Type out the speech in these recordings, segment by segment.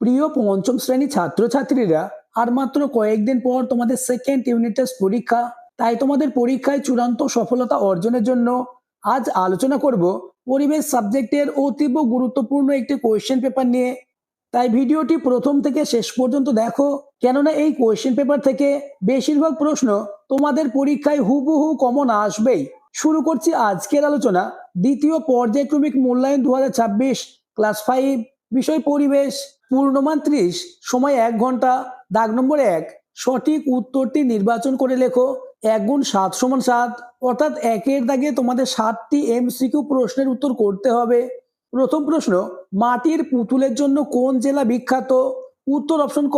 প্রিয় পঞ্চম শ্রেণী ছাত্রছাত্রীরা, আর মাত্র কয়েকদিন পর তোমাদের সেকেন্ড ইউনিট টেস্ট পরীক্ষা। তাই তোমাদের পরীক্ষায় চূড়ান্ত সফলতা অর্জনের জন্য আজ আলোচনা করব পরিবেশ সাবজেক্টের অতীব গুরুত্বপূর্ণ একটি কোয়েশ্চেন পেপার নিয়ে। তাই ভিডিওটি প্রথম থেকে শেষ পর্যন্ত দেখো, কেননা এই কোয়েশ্চেন পেপার থেকে বেশিরভাগ প্রশ্ন তোমাদের পরীক্ষায় হুবহু কমন আসবেই। শুরু করছি আজকের আলোচনা। দ্বিতীয় পর্যায়ক্রমিক মূল্যায়ন 2026, ক্লাস 5, বিষয় পরিবেশ। পূর্ণমান 30, সময় 1 ঘন্টা। দাগ নম্বর 1, সঠিক উত্তরটি নির্বাচন করে লেখো। 1 গুণ 7 সমান 7, অর্থাৎ 1-এর দাগে তোমাদের 7টি এমসিকিউ প্রশ্নের উত্তর করতে হবে। প্রথম প্রশ্ন, মাটির পুতুলের জন্য কোন জেলা বিখ্যাত? উত্তর অপশন ক,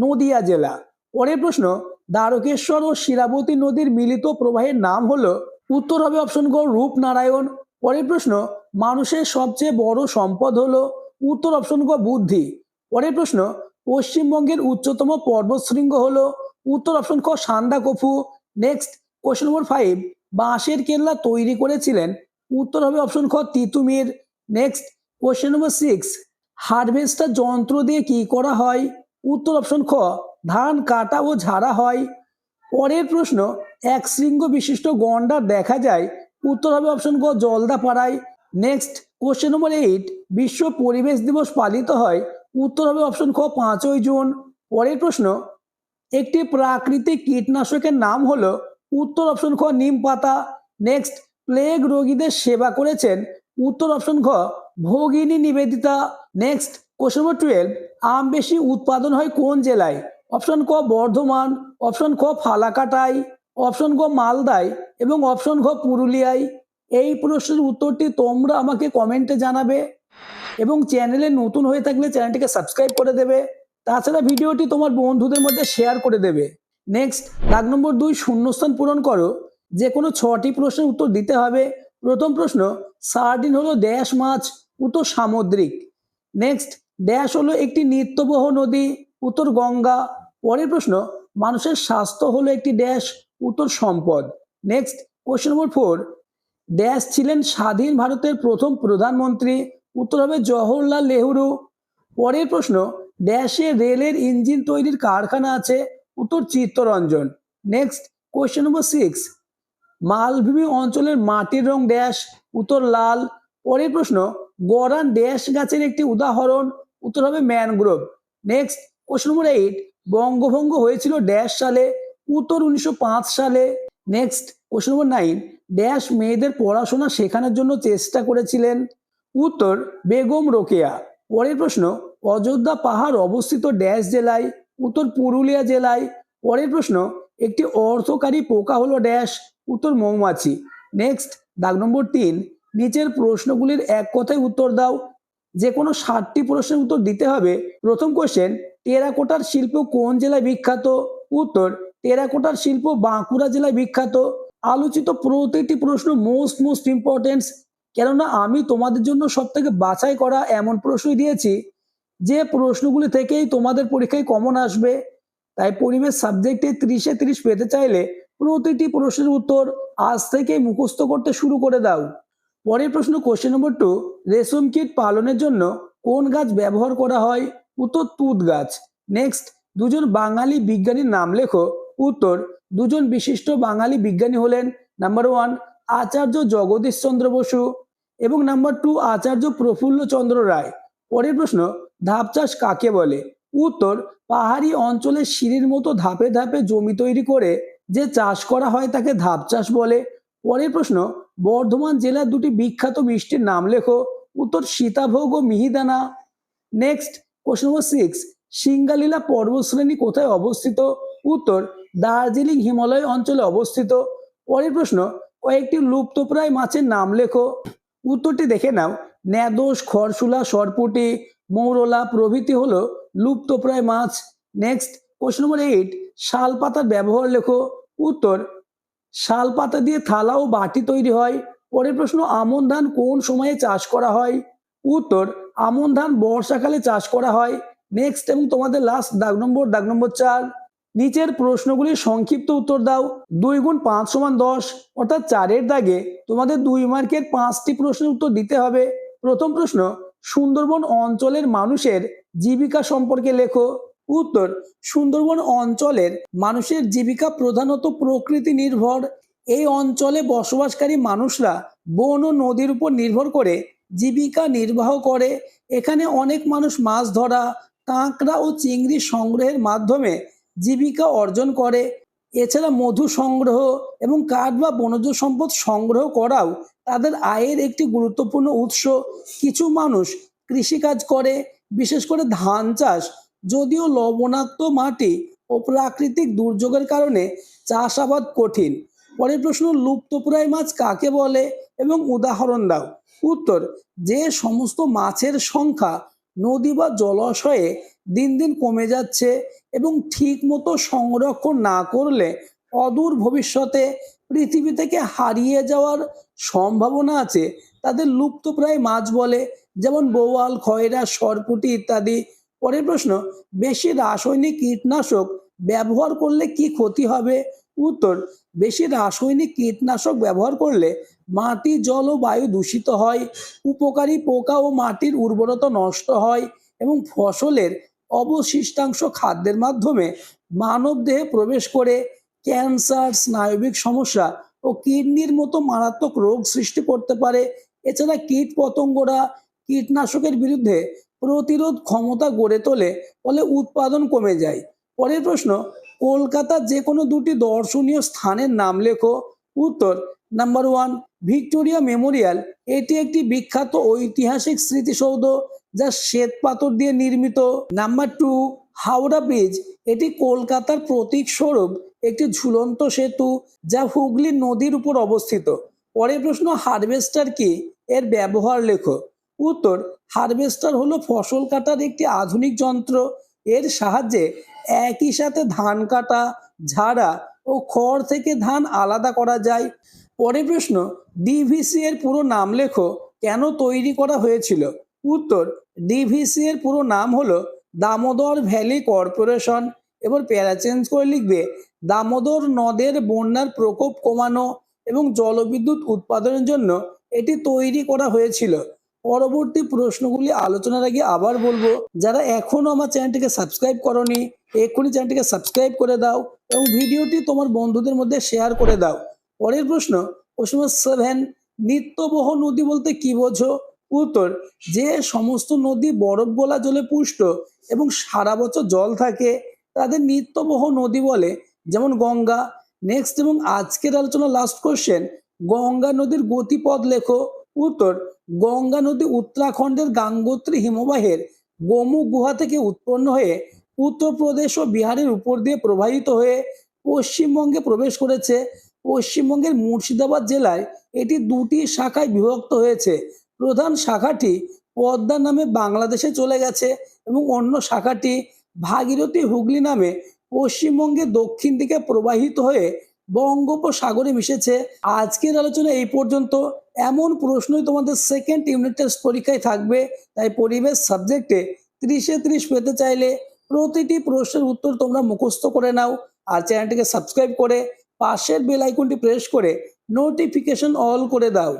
নদিয়া জেলা। পরের প্রশ্ন, দ্বারকেশ্বর ও শিরাবতী নদীর মিলিত প্রবাহের নাম হলো? উত্তর হবে অপশন গ, রূপনারায়ণ। পরের প্রশ্ন, মানুষের সবচেয়ে বড় সম্পদ হলো? উত্তর অপশন গ, বুদ্ধি। পরের প্রশ্ন, পশ্চিমবঙ্গের উচ্চতম পর্বতশৃঙ্গ হলো? উত্তর অপশন ক, সান্দাকফু। নেক্সট, কোশ্চেন নম্বর 5, বাঁশের কেল্লা তৈরি করেছিলেন? উত্তর হবে অপশন খ, Titumir. Next, question number 6, harvester যন্ত্র দিয়ে কি করা হয়? উত্তর অপশন খ, ধান কাটা ও ঝাড়া হয়। পরের প্রশ্ন, এক শৃঙ্গ বিশিষ্ট গন্ডার দেখা যায়? উত্তর হবে অপশন ক, জলদাপাড়ায়। নেক্সট, কোশ্চেন নম্বর 8, বিশ্ব পরিবেশ দিবস পালিত হয়? উত্তর হবে অপশন খ, 5ই জুন। পরের প্রশ্ন, একটি প্রাকৃতিক কীটনাশকের নাম হলো? উত্তর অপশন খ, নিম পাতা। নেক্সট, প্লেগ রোগীদের সেবা করেছেন? উত্তর অপশন খ, ভগিনী নিবেদিতা। নেক্সট, কোশ্চেন নম্বর 12, আম বেশি উৎপাদন হয় কোন জেলায়? অপশন ক, বর্ধমান। অপশন খ, ফালাকাটায়। অপশন ক, মালদায়। এবং অপশন খ, পুরুলিয়ায়। এই প্রশ্নের উত্তরটি তোমরা আমাকে কমেন্টে জানাবে এবং চ্যানেলে নতুন হয়ে থাকলে চ্যানেলটিকে সাবস্ক্রাইব করে দেবে। তাছাড়া ভিডিওটি তোমার বন্ধুদের মধ্যে শেয়ার করে দেবে। নেক্সট, দাগ নম্বর 2, শূন্যস্থান পূরণ করো। যে কোনো 6টি প্রশ্নের উত্তর দিতে হবে। প্রথম প্রশ্ন, সার্ডিন হলো ড্যাশ মাছ? উত্তর সামুদ্রিক। নেক্সট, ড্যাশ হলো একটি নিত্যবহ নদী? উত্তর গঙ্গা। পরের প্রশ্ন, মানুষের স্বাস্থ্য হলো একটি ড্যাশ? উত্তর সম্পদ। নেক্সট, কোশ্চেন নম্বর 4, ড্যাশ ছিলেন স্বাধীন ভারতের প্রথম প্রধানমন্ত্রী? উত্তর হবে জওহরলাল নেহরু। পরের প্রশ্ন, ড্যাশে রেলের ইঞ্জিন তৈরির কারখানা আছে? উত্তর চিত্তরঞ্জন। নেক্সট, কোশ্চেন নম্বর 6, মালভূমি অঞ্চলের মাটির রং ড্যাশ? উত্তর লাল। পরের প্রশ্ন, গরান ড্যাশ গাছের একটি উদাহরণ? উত্তর হবে ম্যানগ্রোভ। নেক্সট, কোশ্চেন নম্বর 8, বঙ্গভঙ্গ হয়েছিল ড্যাশ সালে? উত্তর 1905 সালে। নেক্সট, কোশ্চেন নম্বর 9, ড্যাশ মেয়েদের পড়াশোনা শেখানোর জন্য চেষ্টা করেছিলেন? উত্তর বেগম রোকেয়া। পরের প্রশ্ন, অযোধ্যা পাহাড় অবস্থিত ড্যাশ জেলায়? উত্তর পুরুলিয়া জেলায়। পরের প্রশ্ন, একটি অর্থকারী পোকা হলো ড্যাশ? উত্তর মৌমাছি। নেক্সট, দাগ নম্বর 3, নিচের প্রশ্নগুলির এক কথায় উত্তর দাও। যে কোনো 7টি প্রশ্নের উত্তর দিতে হবে। প্রথম কোশ্চেন, টেরাকোটার শিল্প কোন জেলায় বিখ্যাত? উত্তর, টেরাকোটার শিল্প বাঁকুড়া জেলায় বিখ্যাত। আলোচিত প্রতিটি প্রশ্ন মোস্ট ইম্পর্টেন্ট, কেননা আমি তোমাদের জন্য সব থেকে বাছাই করা এমন প্রশ্নই দিয়েছি যে প্রশ্নগুলি থেকেই তোমাদের পরীক্ষায় কমন আসবে। তাই পরিবেশ সাবজেক্টে 30-এ 30 পেতে চাইলে প্রতিটি প্রশ্নের উত্তর আজ থেকেই মুখস্থ করতে শুরু করে দাও। পরের প্রশ্ন, কোশ্চেন নম্বর 2, রেশম কীট পালনের জন্য কোন গাছ ব্যবহার করা হয়? উত্তর তুঁত গাছ। নেক্সট, দুজন বাঙালি বিজ্ঞানীর নাম লেখো। উত্তর, দুজন বিশিষ্ট বাঙালি বিজ্ঞানী হলেন নাম্বার 1 আচার্য জগদীশ চন্দ্র বসু এবং নাম্বার 2 আচার্য প্রফুল্ল চন্দ্র রায়। পরের প্রশ্ন, ধাপ চাষ কাকে বলে? উত্তর, পাহাড়ি অঞ্চলে সিঁড়ির মতো ধাপে ধাপে জমি তৈরি করে যে চাষ করা হয় তাকে ধাপ চাষ বলে। পরের প্রশ্ন, বর্ধমান জেলার দুটি বিখ্যাত মিষ্টির নাম লেখো। উত্তর, সীতাভোগ ও মিহিদানা। নেক্সট, কোশ্চেন নম্বর 6, সিঙ্গালীলা পর্বতশ্রেণী কোথায় অবস্থিত? উত্তর, দার্জিলিং হিমালয় অঞ্চলে অবস্থিত। পরের প্রশ্ন, কয়েকটি লুপ্তপ্রায় মাছের নাম লেখো। উত্তরটি দেখে নাও। ন্যাদোস, খরশুলা, সরপুঁটি, মৌরলা প্রভৃতি হলো লুপ্তপ্রায় মাছ। নেক্সট, কোশ্চেন নম্বর 8, শাল পাতার ব্যবহার লেখো। উত্তর, শাল পাতা দিয়ে থালা ও বাটি তৈরি হয়। পরের প্রশ্ন, আমন ধান কোন সময়ে চাষ করা হয়? উত্তর, আমন ধান বর্ষাকালে চাষ করা হয়। নেক্সট এবং তোমাদের লাস্ট দাগ নম্বর 4, নিচের প্রশ্নগুলির সংক্ষিপ্ত উত্তর দাও। 2 গুণ 5 সমান 10, অর্থাৎ 4-এর দাগে তোমাদের 2 মার্কের 5টি প্রশ্নের উত্তর দিতে হবে। প্রথম প্রশ্ন, সুন্দরবন অঞ্চলের মানুষের জীবিকা সম্পর্কে লেখো। উত্তর, সুন্দরবন অঞ্চলের মানুষের জীবিকা প্রধানত প্রকৃতি নির্ভর। এই অঞ্চলে বসবাসকারী মানুষরা বন ও নদীর উপর নির্ভর করে জীবিকা নির্বাহ করে। এখানে অনেক মানুষ মাছ ধরা, কাঁকড়া ও চিংড়ি সংগ্রহের মাধ্যমে জীবিকা অর্জন করে। এছাড়া মধু সংগ্রহ এবং কাঠ বা বনজ সম্পদ সংগ্রহ করাও তাদের আয়ের একটি গুরুত্বপূর্ণ উৎস। কিছু মানুষ কৃষিকাজ করে, বিশেষ করে ধান চাষ। যদিও লবণাক্ত মাটি ও প্রাকৃতিক দুর্যোগের কারণে চাষাবাদ কঠিন। পরের প্রশ্ন, লুপ্তপ্রায় মাছ কাকে বলে এবং উদাহরণ দাও। উত্তর, যে সমস্ত মাছের সংখ্যা নদী বা জলাশয়ে দিন দিন কমে যাচ্ছে এবং ঠিক মতো সংরক্ষণ না করলে অদূর ভবিষ্যতে পৃথিবী থেকে হারিয়ে যাওয়ার সম্ভাবনা আছে, তাদের লুপ্তপ্রায় মাছ বলে। যেমন বোয়াল, খয়রা, সরপুঁটি ইত্যাদি। পরের প্রশ্ন, বেশি রাসায়নিক কীটনাশক ব্যবহার করলে কি ক্ষতি হবে? উত্তর, বেশি রাসায়নিক কীটনাশক ব্যবহার করলে মাটি, জল ও বায়ু দূষিত হয়, উপকারী পোকা ও মাটির উর্বরতা নষ্ট হয় এবং ফসলের অবশিষ্টাংশ খাদ্যের মাধ্যমে মানবদেহে প্রবেশ করে ক্যান্সার, স্নায়বিক সমস্যা ও কিডনির মতো মারাত্মক রোগ সৃষ্টি করতে পারে। এছাড়া কীট পতঙ্গরা কীটনাশকের বিরুদ্ধে প্রতিরোধ ক্ষমতা গড়ে তোলে, ফলে উৎপাদন কমে যায়। পরের প্রশ্ন, কলকাতার যে কোনো দুটি দর্শনীয় স্থানের নাম লেখো। উত্তর, নাম্বার 1, ভিক্টোরিয়া মেমোরিয়াল। এটি একটি বিখ্যাত ঐতিহাসিক স্মৃতিসৌধ যা শ্বেত পাথর দিয়ে নির্মিত। Number 2, Howrah bridge. এটি কলকাতার প্রতীক স্বরূপ একটি ঝুলন্ত সেতু যা হুগলি নদীর উপর অবস্থিত। পরের প্রশ্ন, হারভেস্টার কি? এর ব্যবহার লেখো। উত্তর, হারভেস্টার হলো ফসল কাটার একটি আধুনিক যন্ত্র। এর সাহায্যে একই সাথে ধান কাটা, ঝাড়া ও খড় থেকে ধান আলাদা করা যায়। পরের প্রশ্ন, ডিভিসি এর পুরো নাম লেখো। কেন তৈরি করা হয়েছিল? উত্তর, ডিভিসি এর পুরো নাম হলো দামোদর ভ্যালি কর্পোরেশন। এবার প্যারা চেঞ্জ করে লিখবে, দামোদর নদের বন্যার প্রকোপ কমানো এবং জলবিদ্যুৎ উৎপাদনের জন্য এটি তৈরি করা হয়েছিল। পরবর্তী প্রশ্নগুলি আলোচনার আগে আবার বলবো, যারা এখনো আমার চ্যানেলটিকে সাবস্ক্রাইব করনি, এক্ষুনি চ্যানেলটিকে সাবস্ক্রাইব করে দাও এবং ভিডিওটি তোমার বন্ধুদের মধ্যে শেয়ার করে দাও। পরের প্রশ্ন, প্রশ্ন 7, নিত্যবহ নদী বলতে কি বোঝো? উত্তর, যে সমস্ত নদী বরফ গলা জলে পুষ্ট এবং সারা বছর জল থাকে তাদের নিত্যবহ নদী বলে, যেমন গঙ্গা। নেক্সট এবং আজকের আলোচনা লাস্ট কোশ্চেন, গঙ্গা নদীর গতিপথ লেখো। উত্তর, গঙ্গা নদী উত্তরাখণ্ডের গাঙ্গোত্রী হিমবাহের গোমুখ গুহা থেকে উৎপন্ন হয়ে উত্তরপ্রদেশ ও বিহারের উপর দিয়ে প্রবাহিত হয়ে পশ্চিমবঙ্গে প্রবেশ করেছে। পশ্চিমবঙ্গের মুর্শিদাবাদ জেলায় এটি দুটি শাখায় বিভক্ত হয়েছে। প্রধান শাখাটি পদ্মা নামে বাংলাদেশে চলে গেছে এবং অন্য শাখাটি ভাগীরথী হুগলি নামে পশ্চিমবঙ্গের দক্ষিণ দিকে প্রবাহিত হয়ে বঙ্গোপসাগরে মিশেছে। আজকের আলোচনা এই পর্যন্ত। এমন প্রশ্নই তোমাদের সেকেন্ড ইউনিট টেস্ট পরীক্ষায় থাকবে, তাই পরিবেশ সাবজেক্টে 30-এ 30 পেতে চাইলে প্রতিটি প্রশ্নের উত্তর তোমরা মুখস্থ করে নাও আর চ্যানেলটিকে সাবস্ক্রাইব করে পাশের বেল আইকনটি প্রেস করে নোটিফিকেশন অল করে দাও।